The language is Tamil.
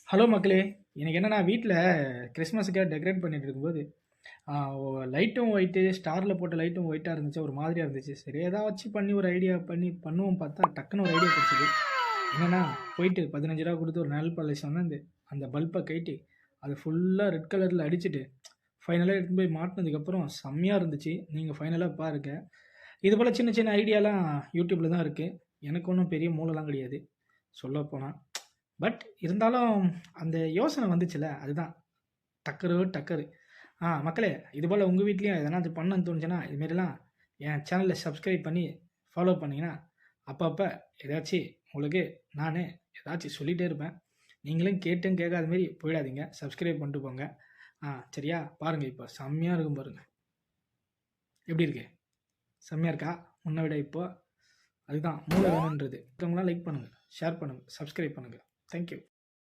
ஹலோ மக்களே! இன்னைக்கு என்னன்னா வீட்ல கிறிஸ்மஸுக்காக டெக்கரேட் பண்ணிட்டு இருக்கும்போது, ஆ லைட்டும் ஒயிட்டு, ஸ்டார்ல போட்ட லைட்டும் ஒயிட்டா இருந்துச்சு. ஒரு மாதிரியா இருந்துச்சு. சரி ஏதாச்சும் பண்ணி ஒரு ஐடியா பண்ணி பண்ணுவோம் பார்த்தா, டக்குன்னு ஒரு ஐடியா கிடைச்சது. என்னன்னா, போயிட்டு ரூ. 15 குடுத்து ஒரு நெயில் பாலிஷ் வாங்குனாந்து, அந்த பல்ப கழட்டி, அது ஃபுல்லா ரெட் கலர்ல அடிச்சுட்டு, ஃபைனலா எடுத்துன்னு போய் மாட்டுனதுக்கப்புறம் செம்மையா இருந்துச்சு. நீங்க ஃபைனலா பாருங்க. இதுபோல சின்ன சின்ன ஐடியாலாம் YouTubeல தான் இருக்கு. எனக்கு ஒண்ணும் பெரிய மூளைலாம் கிடையாது, சொல்லப்போனா. பட் இருந்தாலும் அந்த யோசனை வந்துச்சுல்ல, அதுதான் டக்கரு. மக்களே இதுபோல உங்க வீட்லயும் எதனாச்சும் பண்ணணும்னு தோணுச்சுன்னா, இதுமாரிலாம் என் சேனல சப்ஸ்கிரைப் பண்ணி ஃபாலோ பண்ணீங்கன்னா, அப்பப்ப ஏதாச்சு உங்களுக்கு நானு ஏதாச்சும் சொல்லிட்டே இருப்பேன். நீங்களும் கேட்டும் கேட்காத மாரி போயிடாதீங்க. சப்ஸ்கிரைப் பண்ணிட்டு போங்க. சரியா? பாருங்க இப்ப செம்மையா இருக்கும் பாருங்க. எப்படி இருக்கு? செம்மையா இருக்கா? முன்ன விட இப்போ? அதுதான் மூளை வேணுன்றது. இருக்கவங்கலாம் லைக் பண்ணுங்க, ஷேர் பண்ணுங்க, சப்ஸ்கிரைப் பண்ணுங்க. Thank you.